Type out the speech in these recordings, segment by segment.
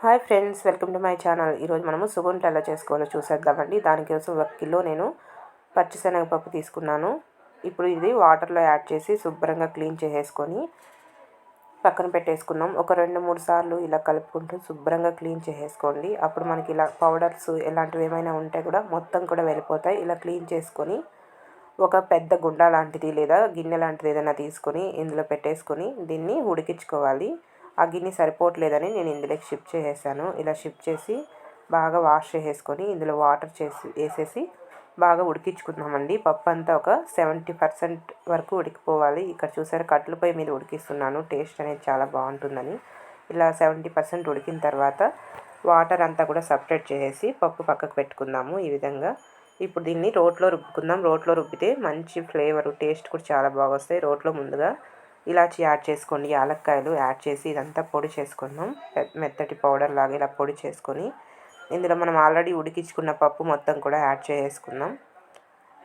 Hi friends, welcome to my channel. ఈరోజు మనము సుగుంట ఎలా చేసుకోవాలో చూసేద్దామండి. దానికోసం 1 కిలో నేను పచ్చిశనగపప్పు తీసుకున్నాను. ఇప్పుడు ఇది వాటర్లో యాడ్ చేసి శుభ్రంగా క్లీన్ చేసేసుకొని పక్కన పెట్టేసుకుందాం. ఒక 2-3 సార్లు ఇలా కలుపుకుంటూ శుభ్రంగా క్లీన్ చేసేసుకోండి. అప్పుడు మనకి ఇలా పౌడర్స్ ఇలాంటివి ఏమైనా ఉంటే కూడా మొత్తం కూడా వెళ్ళిపోతాయి. ఇలా క్లీన్ చేసుకొని ఒక పెద్ద గుండ లాంటిది లేదా గిన్నె లాంటిది ఏదైనా తీసుకొని ఇందులో పెట్టేసుకొని దీన్ని ఉడికించుకోవాలి. ఆ గిన్నె సరిపోవట్లేదని నేను ఇందులోకి షిఫ్ట్ చేసేసాను. ఇలా షిఫ్ట్ చేసి బాగా వాష్ చేసేసుకొని ఇందులో వాటర్ వేసేసి బాగా ఉడికించుకుందామండి. పప్పు అంతా ఒక 70% వరకు ఉడికిపోవాలి. ఇక్కడ చూసారు, కట్టెల పొయ్యి మీద ఉడికిస్తున్నాను. టేస్ట్ అనేది చాలా బాగుంటుందని. ఇలా 70% ఉడికిన తర్వాత వాటర్ అంతా కూడా సపరేట్ చేసేసి పప్పు పక్కకు పెట్టుకుందాము. ఈ విధంగా ఇప్పుడు దీన్ని రోట్లో రుబ్బుకుందాం. రోట్లో రుబ్బితే మంచి ఫ్లేవర్, టేస్ట్ కూడా చాలా బాగా వస్తాయి. రోట్లో ముందుగా ఇలాచి యాడ్ చేసుకోండి, యాలక్కాయలు యాడ్ చేసి ఇదంతా పొడి చేసుకుందాం. మెత్తటి పౌడర్ లాగా ఇలా పొడి చేసుకొని ఇందులో మనం ఆల్రెడీ ఉడికించుకున్న పప్పు మొత్తం కూడా యాడ్ చేసుకుందాం.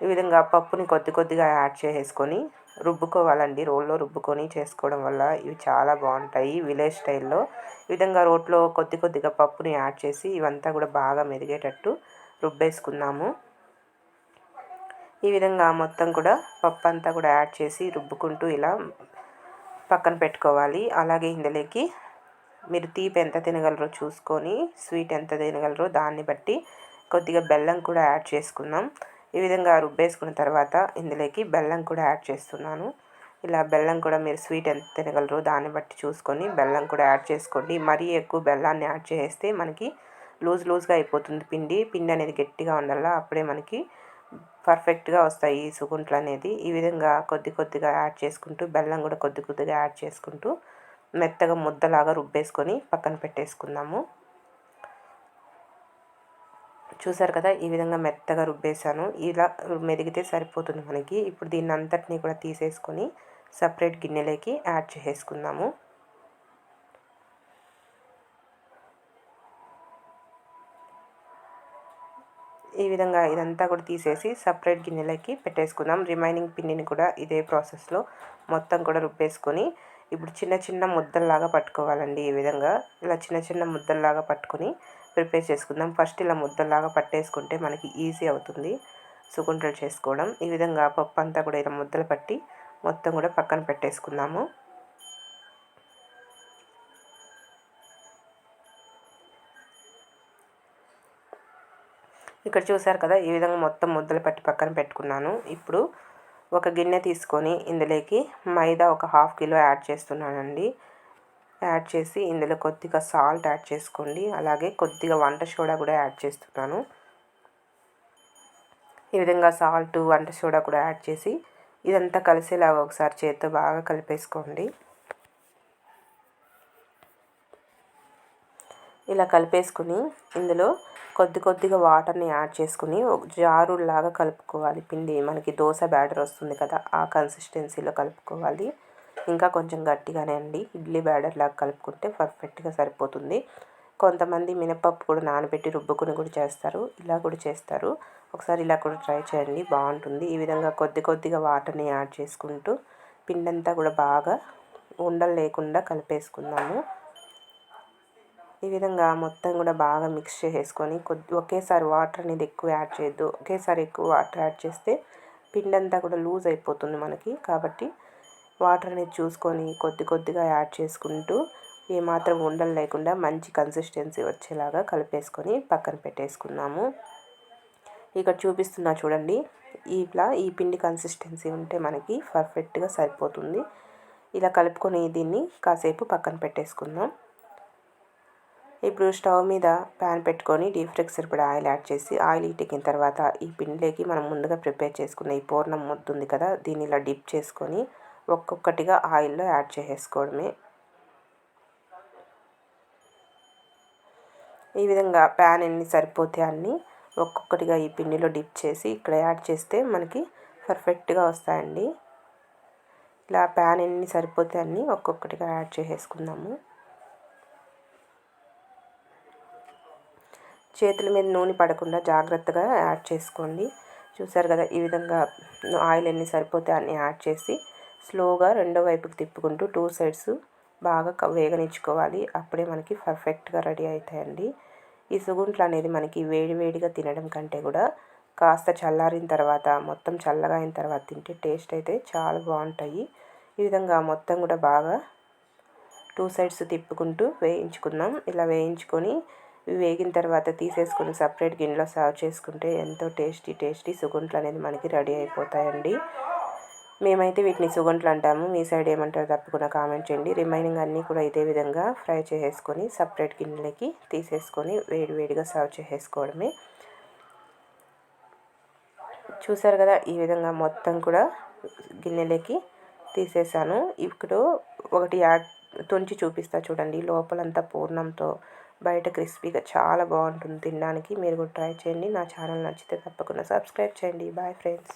ఈ విధంగా పప్పుని కొద్దిగా యాడ్ చేసుకొని రుబ్బుకోవాలండి. రోల్లో రుబ్బుకొని చేసుకోవడం వల్ల ఇవి చాలా బాగుంటాయి విలేజ్ స్టైల్లో. ఈ విధంగా రోట్లో కొద్దిగా పప్పుని యాడ్ చేసి ఇవంతా కూడా బాగా మెరిగేటట్టు రుబ్బేసుకుందాము. ఈ విధంగా మొత్తం కూడా పప్పు అంతా కూడా యాడ్ చేసి రుబ్బుకుంటూ ఇలా పక్కన పెట్టుకోవాలి. అలాగే ఇందులోకి మీరు తీపి ఎంత తినగలరో చూసుకొని, స్వీట్ ఎంత తినగలరో దాన్ని బట్టి కొద్దిగా బెల్లం కూడా యాడ్ చేసుకుందాం. ఈ విధంగా రుబ్బేసుకున్న తర్వాత ఇందులోకి బెల్లం కూడా యాడ్ చేస్తున్నాను. ఇలా బెల్లం కూడా మీరు స్వీట్ ఎంత తినగలరో దాన్ని బట్టి చూసుకొని బెల్లం కూడా యాడ్ చేసుకోండి. మరీ ఎక్కువ బెల్లాన్ని యాడ్ చేస్తే మనకి లూజ్గా అయిపోతుంది. పిండి అనేది గట్టిగా ఉండాలి. అప్పుడే మనకి పర్ఫెక్ట్గా వస్తాయి ఈ సుగుంట్లు అనేది. ఈ విధంగా కొద్దిగా యాడ్ చేసుకుంటూ బెల్లం కూడా కొద్దిగా యాడ్ చేసుకుంటూ మెత్తగా ముద్దలాగా రుబ్బేసుకొని పక్కన పెట్టేసుకుందాము. చూసారు కదా, ఈ విధంగా మెత్తగా రుబ్బేసాను. ఇలా మెదిగితే సరిపోతుంది మనకి. ఇప్పుడు దీన్ని అంతటినీ కూడా తీసేసుకొని సపరేట్ గిన్నెలోకి యాడ్ చేసుకుందాము. ఈ విధంగా ఇదంతా కూడా తీసేసి సపరేట్ గిన్నెలకి పెట్టేసుకుందాం. రిమైనింగ్ పిండిని కూడా ఇదే ప్రాసెస్లో మొత్తం కూడా రుబ్బేసుకొని ఇప్పుడు చిన్న ముద్దల్లాగా పట్టుకోవాలండి. ఈ విధంగా ఇలా చిన్న ముద్దల్లాగా పట్టుకొని ప్రిపేర్ చేసుకుందాం. ఫస్ట్ ఇలా ముద్దల్లాగా పట్టేసుకుంటే మనకి ఈజీ అవుతుంది సుగుంటలు చేసుకోవడం. ఈ విధంగా పప్పు అంతా కూడా ఇలా ముద్దలు పట్టి మొత్తం కూడా పక్కన పెట్టేసుకుందాము. ఇక్కడ చూసారు కదా, ఈ విధంగా మొత్తం ముద్దలు పట్టి పక్కన పెట్టుకున్నాను. ఇప్పుడు ఒక గిన్నె తీసుకొని ఇందులోకి మైదా ఒక 1/2 కిలో యాడ్ చేస్తున్నానండి. యాడ్ చేసి ఇందులో కొద్దిగా సాల్ట్ యాడ్ చేసుకోండి. అలాగే కొద్దిగా వంట సోడా కూడా యాడ్ చేస్తున్నాను. ఈ విధంగా సాల్ట్, వంట సోడా కూడా యాడ్ చేసి ఇదంతా కలిసేలాగా ఒకసారి చేత్తో బాగా కలిపేసుకోండి. ఇలా కలిపేసుకుని ఇందులో కొద్దిగా వాటర్ని యాడ్ చేసుకుని ఒక జారులాగా కలుపుకోవాలి. పిండి మనకి దోశ బ్యాటర్ వస్తుంది కదా, ఆ కన్సిస్టెన్సీలో కలుపుకోవాలి. ఇంకా కొంచెం గట్టిగానే అండి. ఇడ్లీ బ్యాటర్ లాగా కలుపుకుంటే పర్ఫెక్ట్గా సరిపోతుంది. కొంతమంది మినపప్పు కూడా నానబెట్టి రుబ్బుకుని కూడా చేస్తారు. ఇలా కూడా చేస్తారు. ఒకసారి ఇలా కూడా ట్రై చేయండి, బాగుంటుంది. ఈ విధంగా కొద్దిగా వాటర్ని యాడ్ చేసుకుంటూ పిండి అంతా కూడా బాగా ఉండలు లేకుండా కలిపేసుకుందాము. ఈ విధంగా మొత్తం కూడా బాగా మిక్స్ చేసేసుకొని ఒకేసారి వాటర్ అనేది ఎక్కువ యాడ్ చేయొద్దు. ఒకేసారి ఎక్కువ వాటర్ యాడ్ చేస్తే పిండి అంతా కూడా లూజ్ అయిపోతుంది మనకి. కాబట్టి వాటర్ అనేది చూసుకొని కొద్దిగా యాడ్ చేసుకుంటూ ఏమాత్రం ఉండలు లేకుండా మంచి కన్సిస్టెన్సీ వచ్చేలాగా కలిపేసుకొని పక్కన పెట్టేసుకున్నాము. ఇక్కడ చూపిస్తున్నా చూడండి, ఈ పిండి కన్సిస్టెన్సీ ఉంటే మనకి పర్ఫెక్ట్గా సరిపోతుంది. ఇలా కలుపుకొని దీన్ని కాసేపు పక్కన పెట్టేసుకుందాం. ఇప్పుడు స్టవ్ మీద ప్యాన్ పెట్టుకొని డీప్ ఫ్రైకి సరిపడా ఆయిల్ యాడ్ చేసి ఆయిల్ హీట్ ఎక్కిన తర్వాత ఈ పిండిలోకి మనం ముందుగా ప్రిపేర్ చేసుకున్న ఈ పూర్ణం ముద్ద ఉంది కదా, దీన్ని ఇలా డిప్ చేసుకొని ఒక్కొక్కటిగా ఆయిల్లో యాడ్ చేసేసుకోవడమే. ఈ విధంగా ప్యాన్ ఎన్ని సరిపోతే అన్ని ఒక్కొక్కటిగా ఈ పిండిలో డిప్ చేసి ఇక్కడ యాడ్ చేస్తే మనకి పర్ఫెక్ట్గా వస్తాయండి. ఇలా ప్యాన్ ఎన్ని సరిపోతే అన్ని ఒక్కొక్కటిగా యాడ్ చేసేసుకుందాము. చేతుల మీద నూనె పడకుండా జాగ్రత్తగా యాడ్ చేసుకోండి. చూసారు కదా, ఈ విధంగా ఆయిల్ ఎన్ని సరిపోతే అన్ని యాడ్ చేసి స్లోగా రెండో వైపుకి తిప్పుకుంటూ 2 సైడ్స్ బాగా వేగనిచ్చుకోవాలి. అప్పుడే మనకి పర్ఫెక్ట్గా రెడీ అవుతాయండి. ఈ సుగుంట్లు అనేది మనకి వేడి వేడిగా తినడం కంటే కూడా కాస్త చల్లారిన తర్వాత, మొత్తం చల్లగా అయిన తర్వాత తింటే టేస్ట్ అయితే చాలా బాగుంటాయి. ఈ విధంగా మొత్తం కూడా బాగా 2 సైడ్స్ తిప్పుకుంటూ వేయించుకుందాం. ఇలా వేయించుకొని వేగిన తర్వాత తీసేసుకొని సపరేట్ గిన్నెలో సర్వ్ చేసుకుంటే ఎంతో టేస్టీ సుగుంట్లు అనేది మనకి రెడీ అయిపోతాయండి. మేమైతే వీటిని సుగుంట్లు అంటాము. మీ సైడ్ ఏమంటారో తప్పకుండా కామెంట్ చేయండి. రిమైనింగ్ అన్నీ కూడా ఇదే విధంగా ఫ్రై చేసేసుకొని సపరేట్ గిన్నెలకి తీసేసుకొని వేడివేడిగా సర్వ్ చేసేసుకోవడమే. చూసారు కదా, ఈ విధంగా మొత్తం కూడా గిన్నెలకి తీసేసాను. ఇప్పుడు ఒకటి తుంచి చూపిస్తా చూడండి. లోపలంతా పూర్ణంతో, బయట క్రిస్పీగా చాలా బాగుంటుంది తినడానికి. మీరు కూడా ట్రై చేయండి. నా ఛానల్ నచ్చితే తప్పకుండా సబ్స్క్రైబ్ చేయండి. Bye friends.